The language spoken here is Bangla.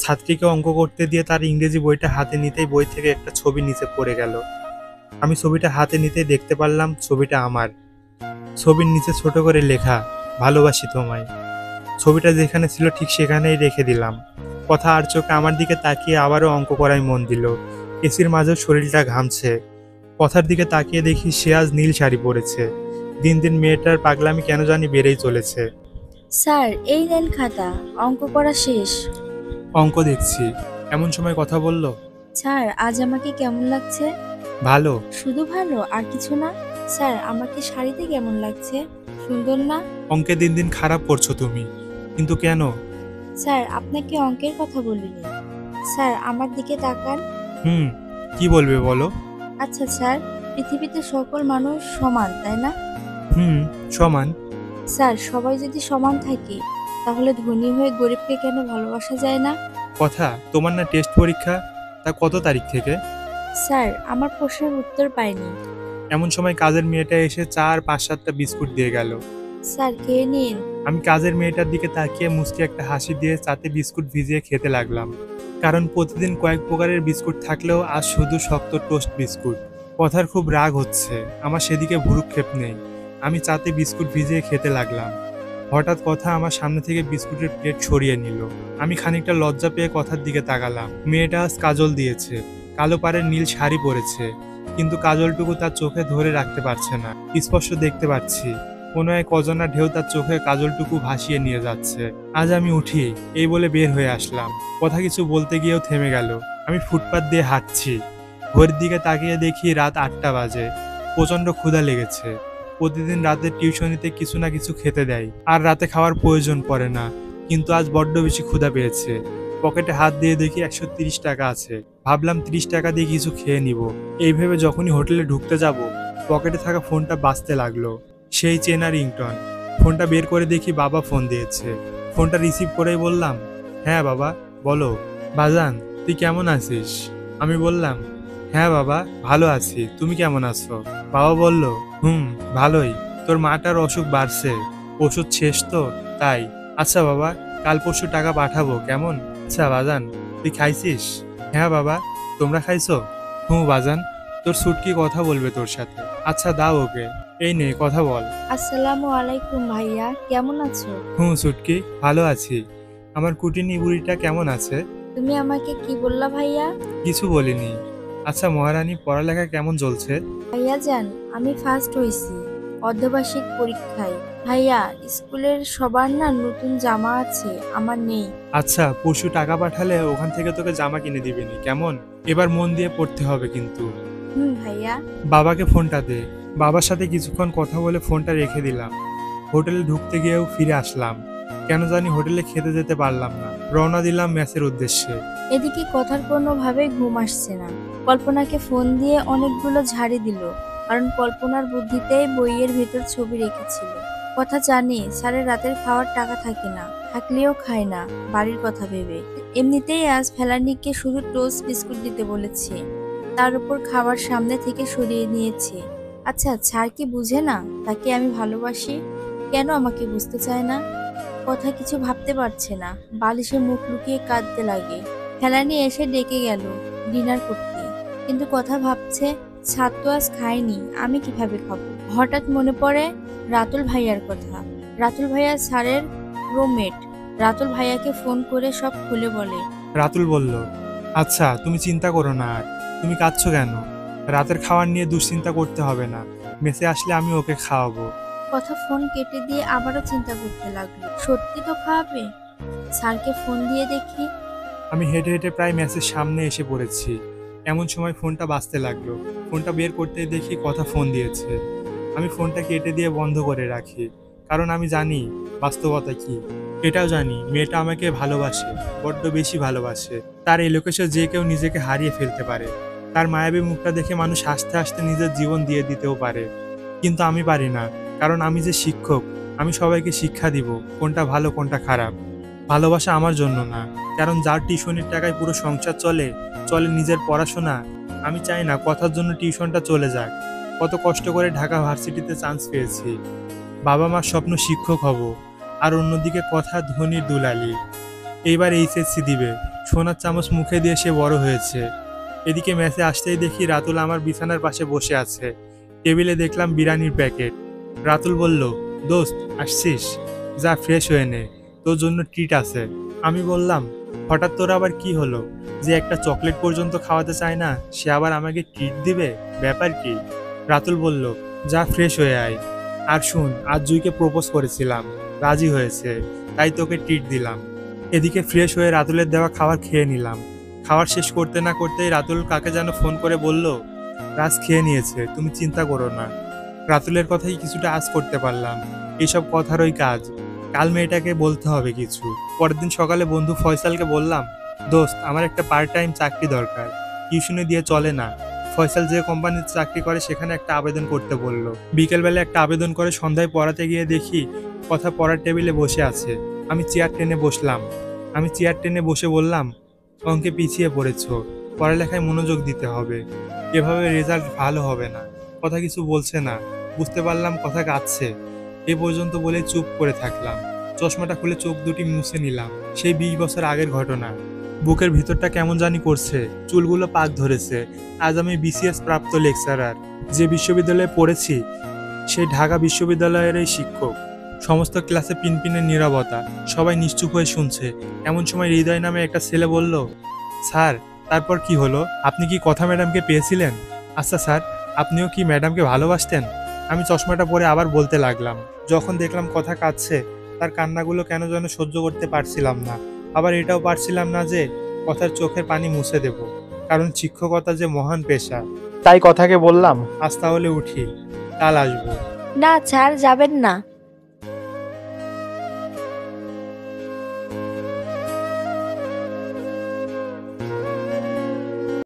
ছাত্রীকে অঙ্ক করতে দিয়ে তার ইংরেজি বইটা হাতে নিতেই বই থেকে একটা ছবি নিচে পড়ে গেল। আমি ছবিটা হাতে নিতেই দেখতে পারলাম ছবিটা আমার। ছবির নিচে ছোট করে লেখা, ভালোবাসি তোমায়। ছবিটা যেখানে ছিল ঠিক সেখানেই রেখে দিলাম। কথা আর চোখে আমার দিকে তাকিয়ে আবারও অঙ্ক করায় মন দিল। এসির মাঝেও শরীরটা ঘামছে। কথার দিকে তাকিয়ে দেখি সে আজ নীল শাড়ি পরেছে। দিন দিন মেয়েটার পাগলামি কেন জানি বেড়েই চলেছে। স্যার, এই নেন খাতা, অঙ্ক করা শেষ। অঙ্ক দেখছি। এমন সময় কথা বলল, স্যার, আজ আমাকে কেমন লাগছে? ভালো। শুধু ভালো, আর কিছু না? স্যার, আমাকে শাড়িতে কেমন লাগছে? সুন্দর না? অঙ্কে দিন দিন খারাপ করছো তুমি, কিন্তু কেন? স্যার, আপনাকে অঙ্কের কথা বলিনি। স্যার, আমার দিকে তাকান। হুম, কি বলবে বলো। আচ্ছা স্যার, পৃথিবীতে সকল মানুষ সমান, তাই না? হুম, সমান। স্যার, সবাই যদি সমান থাকে, তাহলে ধনী হয়ে গরিবকে কেন ভালোবাসা যায় না? কথা, তোমার না টেস্ট পরীক্ষা? তা কত তারিখ থেকে? স্যার, আমার প্রশ্নের উত্তর পাইনি। এমন সময় কাজের মেয়েটা এসে চা আর ৫-৭টা বিস্কুট দিয়ে গেল। স্যার, খেয়ে নিন। আমি কাজের মেয়েটার দিকে তাকিয়ে মুচকি একটা হাসি দিয়ে চাতে বিস্কুট ভিজিয়ে খেতে লাগলাম। কারণ প্রতিদিন কয়েক প্রকারের বিস্কুট থাকলেও আজ শুধু শক্ত টোস্ট বিস্কুট। কথার খুব রাগ হচ্ছে, আমার সেদিকে ভ্রুক্ষেপ নেই। আমি চাতে বিস্কুট ভিজিয়ে খেতে লাগলাম। হঠাৎ কথা আমার সামনে থেকে বিস্কুটের প্লেট সরিয়ে নিল। আমি খানিকটা লজ্জা পেয়ে কথার দিকে তাকালাম। মেয়েটা আজ কাজল দিয়েছে, কালো পাড়ের নীল শাড়ি পরেছে, কিন্তু কাজলটুকু তার চোখে ধরে রাখতে পারছে না। স্পষ্ট দেখতে পাচ্ছি কোনো এক অজানা ঢেউ তার চোখে কাজলটুকু ভাসিয়ে নিয়ে যাচ্ছে। আজ আমি উঠি, এই বলে বের হয়ে আসলাম। কথা কিছু বলতে গিয়েও থেমে গেল। আমি ফুটপাত দিয়ে হাঁটছি। ঘড়ির দিকে তাকিয়ে দেখি রাত ৮টা বাজে। প্রচন্ড ক্ষুধা লেগেছে। প্রতিদিন রাতে টিউশনিতে কিছু না কিছু খেতে দেয়, আর রাতে খাওয়ার প্রয়োজন পড়ে না, কিন্তু আজ বড্ড বেশি ক্ষুধা পেয়েছে। পকেটে হাত দিয়ে দেখি ১৩০ টাকা আছে। ভাবলাম ৩০ টাকা দিয়ে কিছু খেয়ে নিব। এই ভেবে যখনই হোটেলে ঢুকতে যাব, পকেটে থাকা ফোনটা বাজতে লাগলো। সেই চেনা রিংটন। ফোনটা বের করে দেখি বাবা ফোন দিয়েছে। ফোনটা রিসিভ করেই বললাম, হ্যাঁ বাবা, বলো। বাজান, তুই কেমন আছিস? আমি বললাম, হ্যাঁ বাবা, ভালো আছি, তুমি কেমন আছো? বাবা বলল, ভালোই। তোর মাটার অসুখ বাড়ছে, ওষুধ শেষ তো, তাই। আচ্ছা বাবা, কাল পরশু টাকা পাঠাবো, কেমন? আচ্ছা বাজান, তুই খাইছিস? হ্যাঁ বাবা, তোমরা খাইছো? বাজান, তোর সুটকি কথা বলবে তোর সাথে। আচ্ছা দাও ওকে। এই নে কথা বল। আসসালামু আলাইকুম ভাইয়া, কেমন আছো? সুটকি, ভালো আছি। আমার কুটিনি বুড়িটা কেমন আছে? তুমি আমাকে কি বললা ভাইয়া? কিছু বলিনি। আচ্ছা মহারানী, পড়ালেখা কেমন চলছে? ভাইয়া যান, আমি ফার্স্ট হইছি অর্ধবার্ষিক পরীক্ষায়। ভাইয়া, স্কুলের সবার না নতুন জামা আছে, আমার নেই। আচ্ছা, পরশু টাকা পাঠালে ওখান থেকে তোকে জামা কিনে দিবেনি, কেমন? এবার মন দিয়ে পড়তে হবে কিন্তু। ভাইয়া। বাবাকে ফোনটা দে। বাবার সাথে কিছুক্ষণ কথা বলে ফোনটা রেখে দিলাম। হোটেলে ঢুকতে গিয়েও ফিরে আসলাম। কেন জানি হোটেলে খেতে যেতে পারলাম না। রওনা দিলাম ম্যাচের উদ্দেশ্যে। এদিকে কথার কোনোভাবেই ঘুম আসছে না। কল্পনাকে ফোন দিয়ে অনেকগুলো ঝাড়ি দিল, কারণ কল্পনার বুদ্ধিতেই বইয়ের ভিতর ছবি রেখেছিল। কথা জানি স্যারের রাতের খাওয়ার টাকা থাকে না, থাকলেও খায় না বাড়ির কথা ভেবে। এমনিতেই আজ ফেলানিকে শুধু টোস্ট বিস্কুট দিতে বলেছে, তার উপর খাবার সামনে থেকে সরিয়ে নিয়েছে। আচ্ছা, স্যার কি বুঝে না তাকে আমি ভালোবাসি? কেন আমাকে বুঝতে চায় না? কথা কিছু ভাবতে পারছে না, বালিশে মুখ লুকিয়ে কাঁদতে লাগে। ফেলানি এসে ডেকে গেল ডিনার করতে, কিন্তু কথা ভাবছে ছাদ তো আজ খায়নি, আমি কিভাবে খাবো। হঠাৎ মনে পড়ে রাতুল ভাইয়ার কথা। রাতুল ভাইয়া স্যারের রুমমেট। রাতুল ভাইয়াকে ফোন করে সব খুলে বলে। রাতুল বলল, আচ্ছা তুমি চিন্তা করো না আর। তুমি কাঁদছো কেন? রাতের খাবার নিয়ে দুশ্চিন্তা করতে হবে না। মেসে আসলে আমি ওকে খাওয়াবো। কথা ফোন কেটে দিয়ে আবারও চিন্তা করতে লাগলো, সত্যি তো খাওয়াবে? স্যারকে ফোন দিয়ে দেখি। আমি হেঁটে হেঁটে প্রায় ম্যাচের সামনে এসে পড়েছি। এমন সময় ফোনটা বাজতে লাগলো। ফোনটা বের করতেই দেখি কথা ফোন দিয়েছে। আমি ফোনটা কেটে দিয়ে বন্ধ করে রাখি, কারণ আমি জানি বাস্তবতা কি। এটাও জানি মেয়েটা আমাকে ভালোবাসে, বড্ড বেশি ভালোবাসে। তার এই লোকেশনে যে কেউ নিজেকে হারিয়ে ফেলতে পারে। তার মায়াবী মুখটা দেখে মানুষ হাসতে হাসতে নিজের জীবন দিয়ে দিতেও পারে, কিন্তু আমি পারি না। কারণ আমি যে শিক্ষক, আমি সবাইকে শিক্ষা দিব কোনটা ভালো কোনটা খারাপ। ভালোবাসা আমার জন্য না, কারণ যার টিউশনির টাকায় পুরো সংসার চলে, চলে নিজের পড়াশোনা। আমি চাই না কথার জন্য টিউশনটা চলে যাক। কত কষ্ট করে ঢাকা ভার্সিটিতে চান্স পেয়েছি। বাবা মার স্বপ্ন শিক্ষক হব, আর অন্যদিকে কথা ধনির দুলালি। এইবার এইচএসসি দিবে, সোনার চামচ মুখে দিয়ে সে বড় হয়েছে। এদিকে ম্যাচে আসতেই দেখি রাতুল আমার বিছানার পাশে বসে আছে। টেবিলে দেখলাম বিরিয়ানির প্যাকেট। রাতুল বলল, দোস্ত আসছিস, যা ফ্রেশ হয়ে নে, তোর জন্য ট্রিট আছে। আমি বললাম, হঠাৎ তোর আবার কি হলো? যে একটা চকলেট পর্যন্ত খাওয়াতে চায় না, সে আবার আমাকে ট্রিট দিবে, ব্যাপার কি? রাতুল বলল, যা ফ্রেশ হয়ে আয়। আর শুন, আজ জুইকে প্রপোজ করেছিলাম, রাজি হয়েছে, তাই তোকে ট্রিট দিলাম। এদিকে ফ্রেশ হয়ে রাতুলের দেওয়া খাবার খেয়ে নিলাম। খাবার শেষ করতে না করতেই রাতুল কাকে যেন ফোন করে বলল, রাজ খেয়ে নিয়েছে, তুমি চিন্তা করো না। রাতুলের কথাই কিছুটা আজ করতে পারলাম। এইসব কথারই কাজ, কাল মেয়েটাকে বলতে হবে কিছু। পরের দিন সকালে বন্ধু ফয়সালকে বললাম, দোস্ত আমার একটা পার্ট টাইম চাকরি দরকার, টিউশনে দিয়ে চলে না। ফয়সাল যে কোম্পানিতে চাকরি করে সেখানে একটা আবেদন করতে বলল। বিকেলবেলা একটা আবেদন করে সন্ধ্যায় পড়াতে গিয়ে দেখি কথা পড়ার টেবিলে বসে আছে। আমি চেয়ার টেনে বসে বললাম, অঙ্কে পিছিয়ে পড়েছ, পড়ালেখায় মনোযোগ দিতে হবে, এভাবে রেজাল্ট ভালো হবে না। কথা কিছু বলছে না, বুঝতে পারলাম কথা কাঁদছে। এ পর্যন্ত বলে চুপ করে থাকলাম। চশমাটা খুলে চোখ দুটি মুছে নিলাম। সেই 20 বছর আগের ঘটনা। বুকের ভিতরটা কেমন জানি করছে, চুলগুলো পাক ধরেছে। আজ আমি বিসিএস প্রাপ্ত লেকচারার। যে বিশ্ববিদ্যালয়ে পড়েছি সেই ঢাকা বিশ্ববিদ্যালয়েরই শিক্ষক। সমস্ত ক্লাসে পিনপিনের নীরবতা, সবাই নিশ্চুপ হয়ে শুনছে। এমন সময় হৃদয় নামে একটা ছেলে বলল, স্যার তারপর কি হলো? আপনি কি কথা ম্যাডামকে পেয়েছিলেন? আচ্ছা স্যার, আপনিও কি ম্যাডামকে ভালোবাসতেন? আমি চশমাটা পরে আবার বলতে লাগলাম। যখন দেখলাম কথা কাঁদছে, তার কান্নাগুলো কেন যেন সহ্য করতে পারছিলাম না। আবার এটাও পারছিলাম না যে কথার চোখের পানি মুছে দেব, কারণ শিক্ষকতা যে মহান পেশা। তাই কথাকে বললাম, আজ তাহলে উঠি, কাল আসবো। না স্যার, যাবেন না।